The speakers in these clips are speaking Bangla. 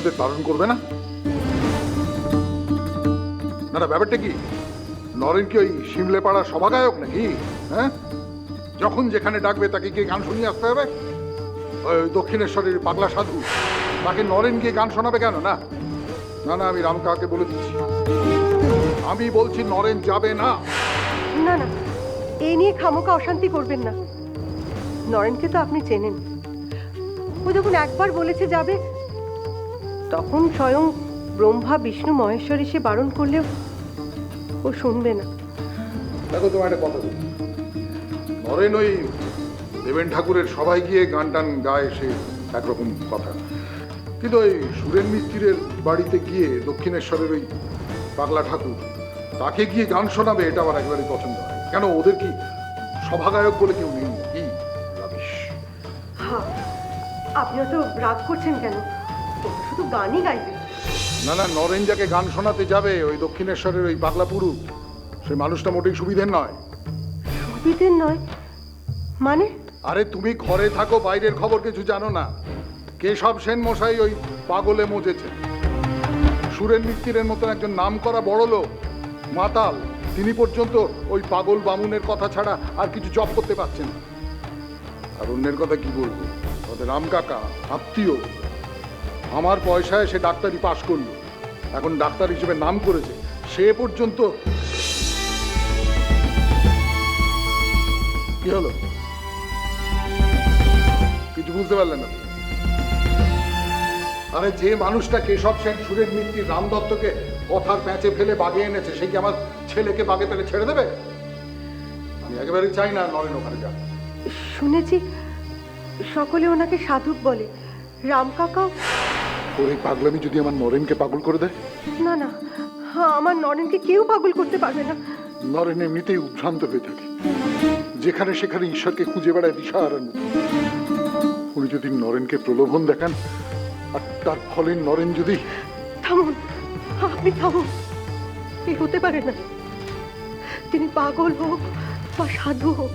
ওদের বারণ করবে না? না না, ব্যাপারটা কি? নরেন কি ওই শিমলে পাড়ার সভাগায়ক নাকি? হ্যাঁ, যখন যেখানে ডাকবে তাকে গিয়ে গান শুনিয়ে আসতে হবে? ওই দক্ষিণেশ্বরের পাগলা সাধু, তাকে নরেন গিয়ে গান শোনাবে কেন? না না না, আমি রামকাকে বলে দিচ্ছি, আমি বলছি নরেন যাবে না। না না, এই নিয়ে খামোকা অশান্তি করবেন না। নরেনকে তো আপনি চেনেন, ও যখন একবার বলেছে যাবে, তখন স্বয়ং ব্রহ্মা বিষ্ণু মহেশ্বর এসে বারণ করলেও ও শুনবে না। দেখো, তোমার একটা কথা বলি, নরেন ওই দেবেন ঠাকুরের সবাই গিয়ে গান টান গায়, সে একরকম কথা, কিন্তু ওই সুরেন মিস্ত্রির বাড়িতে গিয়ে দক্ষিণেশ্বরের ওই পাগলা ঠাকুর, তাকে গিয়ে গান শোনাবে, এটা আমার একেবারেই পছন্দ হয়। কেন, ওদের কি সভাগায়ক বলে কেউ নেই নাকি? রাবিশ। হ্যাঁ, আপনিও তো রাগ করছেন কেন? ও তো শুধু গানই গাইবে। না না, নরেন যাকে গান শোনাতে যাবে ওই দক্ষিণেশ্বরের ওই পাগলা পুরুষ, সেই মানুষটা মোটেই সুবিধের নয়। সুবিধের নয় মানে? আরে তুমি ঘরে থাকো, বাইরের খবর কিছু জানো না? কেশব সেন মশাই ওই পাগলে মজেছে। সুরেন মিত্তিরের মতন একজন নাম করা বড় লোক, মাতাল, তিনি পর্যন্ত ওই পাগল বামুনের কথা ছাড়া আর কিছু জব করতে পারছেন না। আর অন্যের কথা কি বলবো, ওদের রাম কাকা আত্মীয়, আমার পয়সায় সে ডাক্তারি পাশ করলো, এখন ডাক্তার হিসেবে নাম করেছে, সে পর্যন্ত। কি হলো, কিছু বুঝতে পারলেন না? আরে যে মানুষটা কেশব সেন সুরেন মিত্তির রাম দত্তকে কথার প্যাঁচে ফেলে বাগে এনেছে, সে কি আমার ছেলেকে বাগে পেলে ছেড়ে দেবে? আমি একেবারেই চাই না নরেন ওখানে যাক। শুনেছি সকলে ওনাকে সাধক বলে, রাম কাকাও। ওর এই পাগলামি যদি আমার নরেনকে পাগল করে দেয়? না না, হ্যাঁ, আমার নরেনকে কেউ পাগল করতে পারবে না। নরেন এমনিতেই উদ্ভ্রান্ত হয়ে থাকে, যেখানে সেখানে ঈশ্বরকে খুঁজে বেড়ায় দিশাহারার মতো। উনি যদি নরেনকে প্রলোভন দেখান, আর তার ফলে নরেন যদি। থামুন, আপনি থামুন, এই হতে পারে না। তিনি পাগল হোক বা সাধু হোক,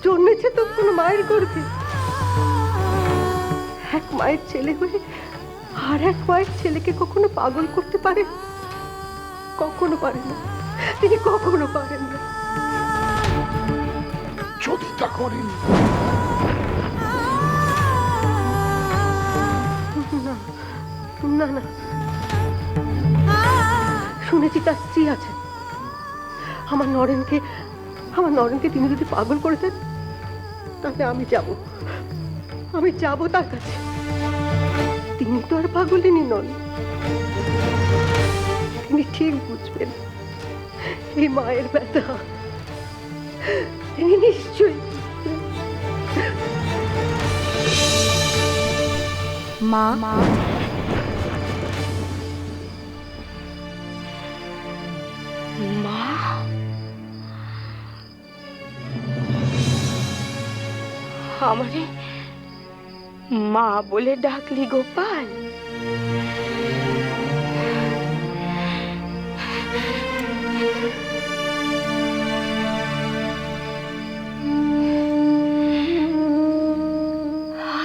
জন্মেছে তো কোনো মায়ের গর্ভে। এক মায়ের ছেলে হয়ে আর এক মায়ের ছেলেকে কখনো পাগল করতে পারে? কখনো পারে না, তিনি কখনো পারেন না। যদি তা করেন, না না, শুনেছি তার স্ত্রী আছে। আমার নরেনকে তিনি যদি পাগল করে দেন, তাহলে আমি যাব তার কাছে। তিনি তো আর পাগলিনী নন, তিনি ঠিক বুঝবেন এই মায়ের ব্যথা, তিনি নিশ্চয়ই। মা, মা, আমারে মা বলে ডাকলি গোপাল?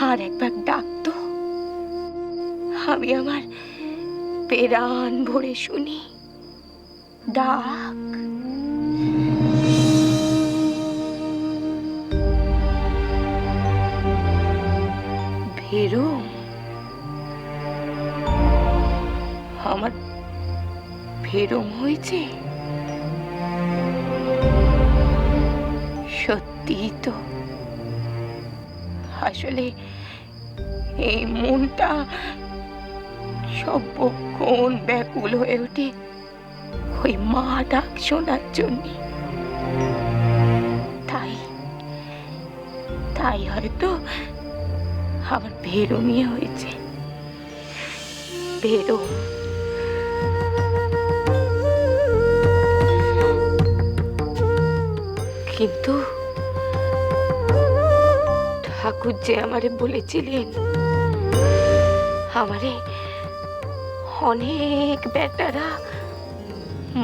আর একবার ডাকতো, আমি আমার প্রাণ ভরে শুনি। ডাক। ভেরো, আমার ভেরম হয়েছে? সত্যি তো, আসলে এই মনটা সর্বক্ষণ ব্যাকুল হয়ে ওঠে ওই মা ডাক শোনার জন্য। তাই হয়তো আমার ভেরমি হয়েছে। ভেরো, কিন্তু ঠাকুর যে আমারে বলেছিলেন আমারে অনেক বেটারা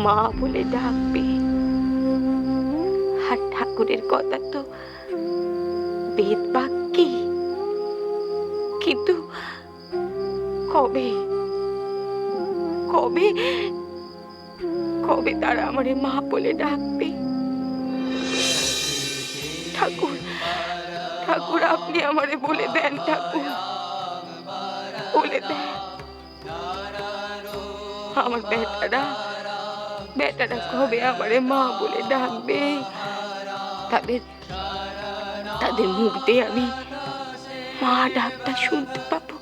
মা বলে ডাকবে, আর ঠাকুরের কথা তো বেদ বাক্যি, কিন্তু কবে কবে কবে তারা আমারে মা বলে ডাকবে? ঠাকুর, ঠাকুর, আপনি আমারে বলে দেন ঠাকুর, বলে দেন। আমার বেটারা কবে আমারে মা বলে ডাকবে? তাদের তাদের মুখ দিয়ে আমি মা ডাকটা শুনতে পাবো।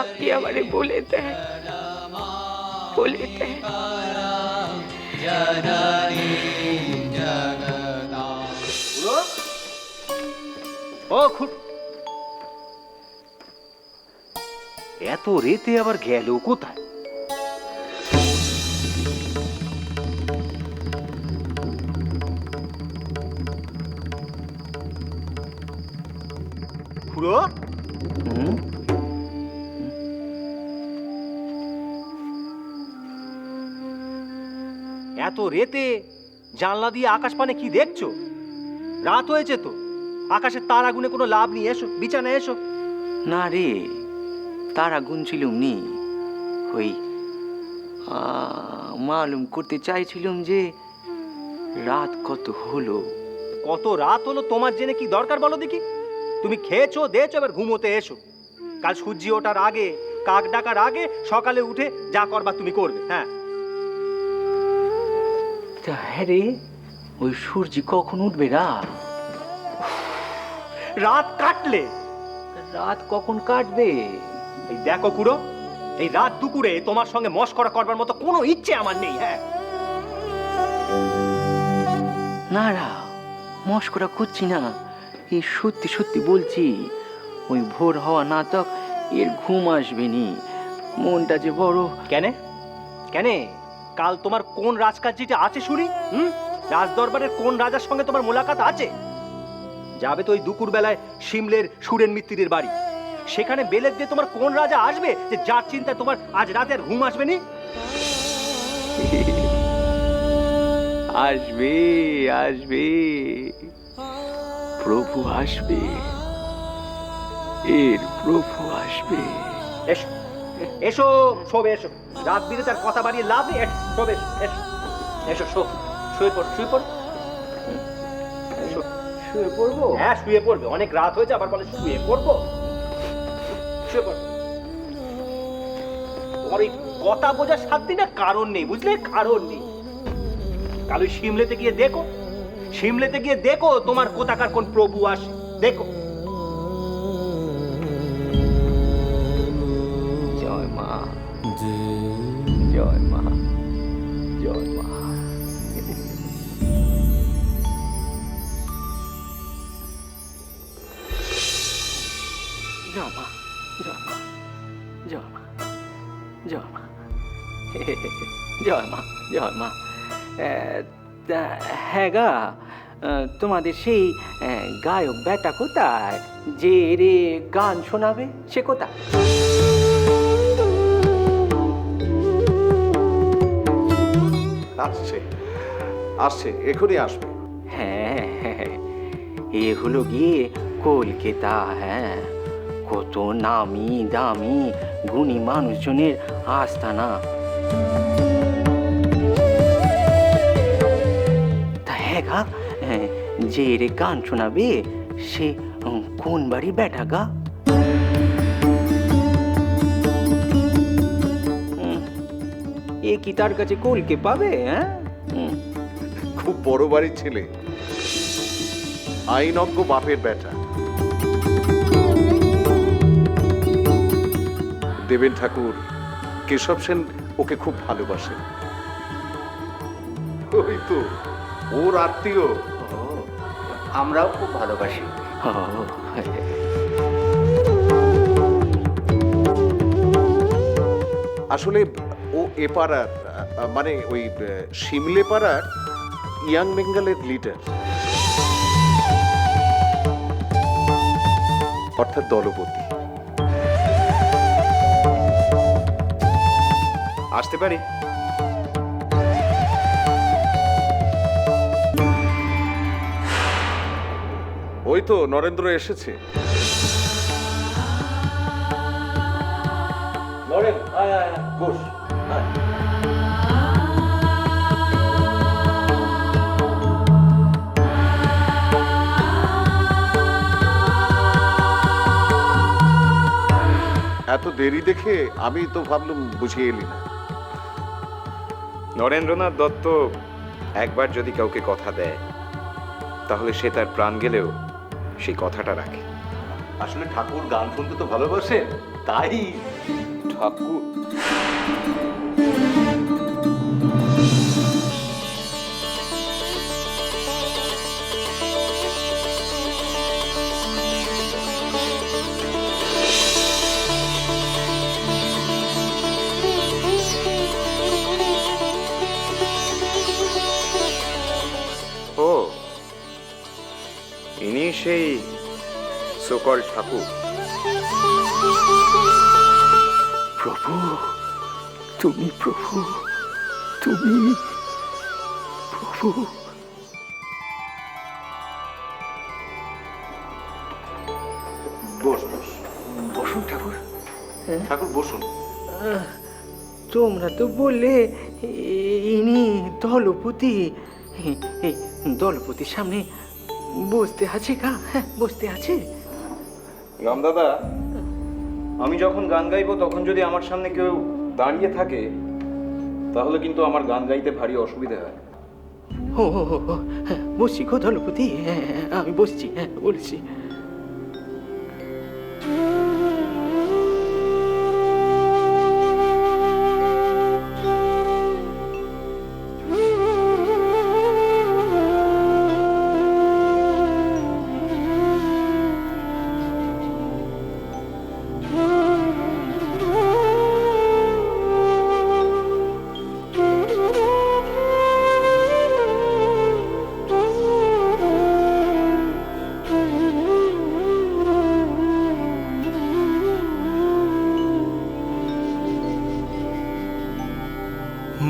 আপনি আমারে বলে দেন, বলে দেন। এত রেতে আবার গেল কোথায়? খুড়ো, এত রেতে জানলা দিয়ে আকাশ পানে কি দেখছো? রাত হয়েছে তো, আকাশের তারা গুনে কোনো লাভ নেই। এসো, বিছানায় এসো। না রে, তারা গুনছিলুম নি, ওই মালুম করতে চাইছিলুম যে রাত কত হলো। কত রাত হলো তোমার জেনে কি দরকার বলো দেখি? তুমি খেয়েছো, দেছো, এবার ঘুমোতে এসো। কাল সূর্য ওঠার আগে, কাক ডাকার আগে সকালে উঠে যা করবা তুমি করবে। হ্যাঁ, তা হ্যাঁ রে, ওই সূর্য কখন উঠবে? রাত কাটলে। রাত কখন কাটবে? এই দেখো খুড়ো, এই রাত দুপুরে তোমার সঙ্গে মশকরা করবার মতো কোনো ইচ্ছে আমার নেই। হ্যাঁ, না রা, মস্করা করছি না, এই সত্যি সত্যি বলছি। ওই ভোর হওয়া না তক এর ঘুম আসবে নি, মনটা যে বড়। কেন কেন কাল তোমার কোন রাজকার্যটা আছে শুনি? রাজ দরবারের কোন রাজার সঙ্গে তোমার মোলাকাত আছে? যাবে তো ওই দুপুর বেলায় শিমলের সুরেন মিত্তিরের বাড়ি। সেখানে বেলের দিয়ে তোমার কোন রাজা আসবে যে যার চিন্তা তোমার আজ রাতে আর ঘুম আসবে নি? আসবে, আসবে, প্রভু আসবে, এর প্রভু আসবে। এসো এসো, শোবে, এসো। রাত বিরে তার কথা বাড়িয়ে লাভ নেই। শোবে, এসো এসো, শো, শুয়ে পড়, শুয়ে পড়। এসো, শুয়ে পড়বো? হ্যাঁ, শুয়ে পড়বে। অনেক রাত হয়েছে, আবার বলে শুয়ে পড়বো। শুয়ে পড়। তোমার এই কথা বোঝার শান্তি না কারণ নেই, বুঝলে? কারণ নেই। কাল ওই সিমলেতে গিয়ে দেখো, সিমলেতে গিয়ে দেখো তোমার কোথাকার কোন প্রভু আসে, দেখো। জয় মা, জয় মা, জয় মা। জয় মা, জয় মা, জয় মা, জয় মা, জয় মা, জয় মা। হ্যাঁ গা, তোমাদের সেই গায়ক বেটা কোথায় যে রে গান শোনাবে? সে কোথায়? আসছে আসছে, এখনই আসবে। হ্যাঁ হ্যাঁ, এ হলো গিয়ে কলকাতা। হ্যাঁ, কত নামি দামি গুণী মানুষজনের আস্তানা। তা হ্যাঁ গা, যে রে গান শোনাবে সে কোন বাড়ি বেটা গা? এ কি তার কাছে কলকে পাবে? হ্যাঁ, খুব বড় বাড়ির ছেলে, আইনজ্ঞ বাপের বেটা। দেবেন ঠাকুর, কেশব সেন ওকে খুব ভালোবাসেন। ওই তো ওর আত্মীয়। আমরাও খুব ভালোবাসি। আসলে ও এ পাড়ার, মানে ওই শিমলে পাড়ার ইয়াং বেঙ্গলের লিডার, অর্থাৎ দলপতি। আসতে পারি? ওই তো নরেন্দ্র এসেছে। আয় আয় আয়, বস আয়। এত দেরি দেখে আমি তো ভাবলাম বুঝিয়ে এলি না। নরেন্দ্রনাথ দত্ত একবার যদি কাউকে কথা দেয় তাহলে সে তার প্রাণ গেলেও সেই কথাটা রাখে। আসলে ঠাকুর গান শুনতে তো ভালোবাসেন, তাই। ঠাকুর ও, ইনি সেই সকল ঠাকুর। প্রভু, তুমি প্রভু, তুমি প্রভু। বস বস বসুন ঠাকুর। ঠাকুর বসুন। তোমরা তো বললে ইনি দলপতি। এই দলপতির সামনে বসতে আছে গা? হ্যাঁ, বসতে আছে। রামদাদা, আমি যখন গান গাইবো তখন যদি আমার সামনে কেউ দাঁড়িয়ে থাকে তাহলে কিন্তু আমার গান গাইতে ভারী অসুবিধা হয়। ও হ্যাঁ, বসছি গো দলপতি। হ্যাঁ, আমি বসছি। হ্যাঁ, বলছি।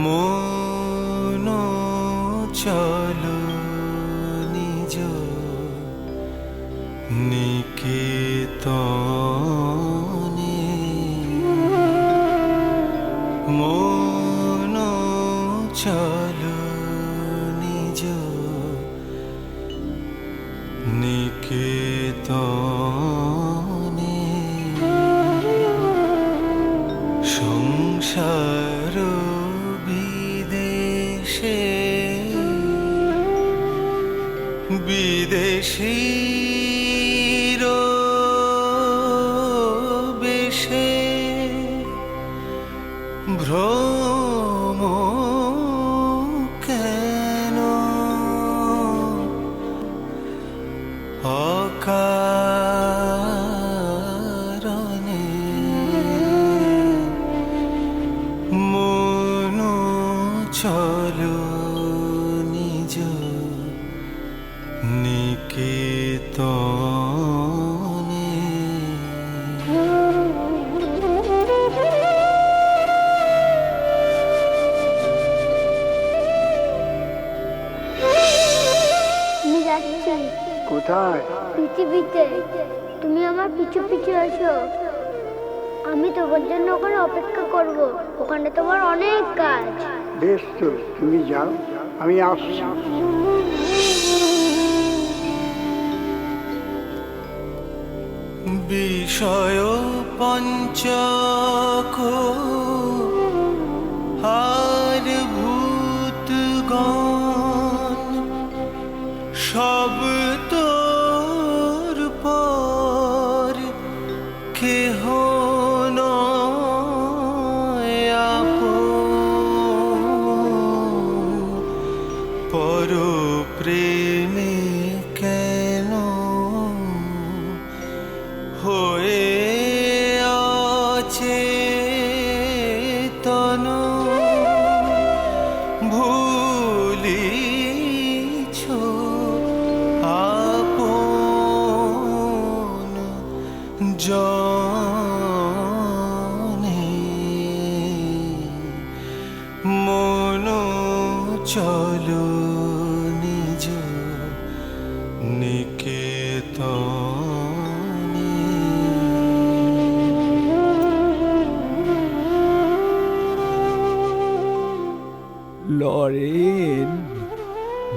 মন চলো নিজ নিকেতনে, মন চলো নিজ নিকেতনে, সংসার বিদেশে বিদেশীর বেশে ভ্রম কেন অকারণে, মন চলো নিজ নিকেতনে। আমি যাচ্ছি কোথায়? পৃথিবীতে। তুমি আমার পিছু পিছু এসো, আমি তোমার জন্য ওখানে অপেক্ষা করব। ওখানে তোমার অনেক কাজ। বেশ, তো তুমি যাও, আমি আসছি। বিষয় পঞ্চক আর ভূতগণ সব তোর পর, কেহ নয় আপন, পর প্রেমে কেন হয়ে অচেতন, ভুলিছ আপন জনে, মন চলো নিজ নিকেতনে। নরেন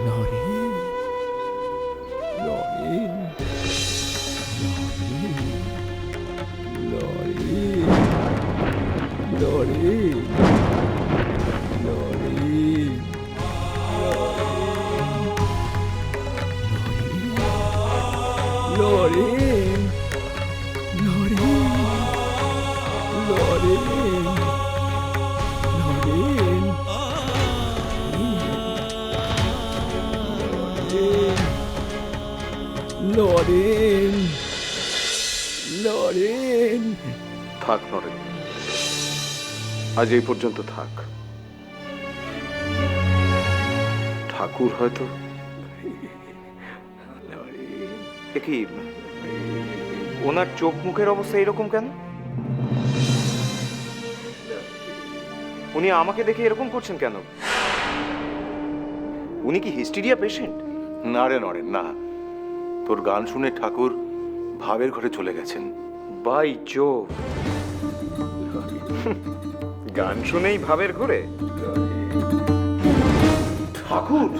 নরেন নরেন নরেন নরেন নরেন নরেন নরেন নরেন নরেন নরেন থাক নরেন, আজ এই পর্যন্ত থাক। ঠাকুর হয়তো এ কি ওনার চোখ মুখের অবস্থা এরকম কেন? উনি আমাকে দেখে এরকম করছেন কেন? উনি কি হিস্টেরিয়া পেশেন্ট? না রে নরেন না, তোর গান শুনে ঠাকুর ভাবের ঘরে চলে গেছেন। বাই জো, গান শুনেই ভাবের ঘরে? ঠাকুর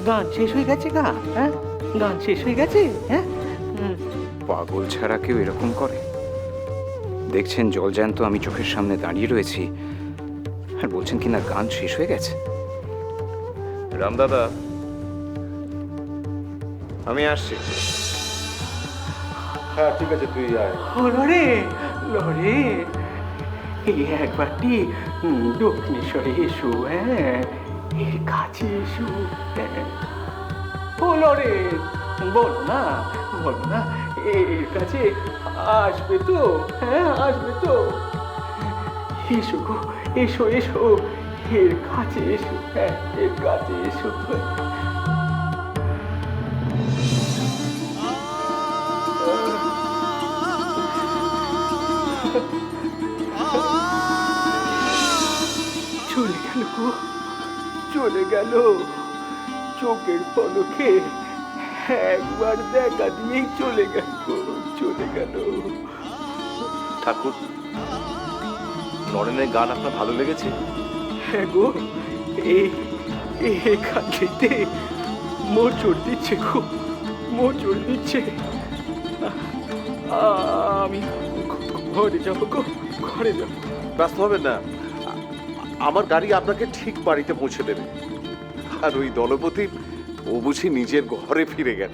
গান শেষ হয়ে গেছে গা? হ্যাঁ, গান শেষ হয়ে গেছে? হ্যাঁ, পাগল ছাড়া কেউ এরকম করে? দেখছেন জলজ্যান্ত আমি চোখের সামনে দাঁড়িয়ে রয়েছি, আর বলছেন কিনা গান শেষ হয়ে গেছে। রামদাদা, আমি আসছি। হ্যাঁ ঠিক আছে, তুই আয়। ও লরে লরে, এই একবারটি দক্ষিণেশ্বরে এসো। হ্যাঁ, এর কাছে এসো। হ্যাঁ, ও লরে, বলো না এর কাছে আসবে তো? হ্যাঁ, আসবে তো? এসো গো, এসো এসো, এর কাছে এসো। হ্যাঁ, এর কাছে এসো। চলে গেল গো, চলে গেল চোখের পলকে, একবার দেখা দিয়েই চলে গেল, চলে গেল। ঠাকুর, নরেনের গান আপনার ভালো লেগেছে? হ্যাঁ গো, এখান থেকে মোচড় দিচ্ছে গো, মোচড় দিচ্ছে। আমি ঘরে যাবো গো, ঘরে যাবো। ব্যস্ত হবেন না, আমার গাড়ি আপনাকে ঠিক বাড়িতে পৌঁছে দেবে। আর ওই দলপতি, ও বুঝি নিজের ঘরে ফিরে গেল।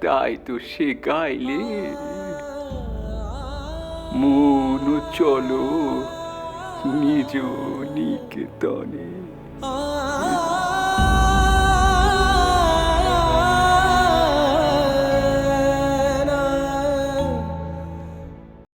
তাই তো সে গাইলে, মন চলো নিজ নিকেতনে।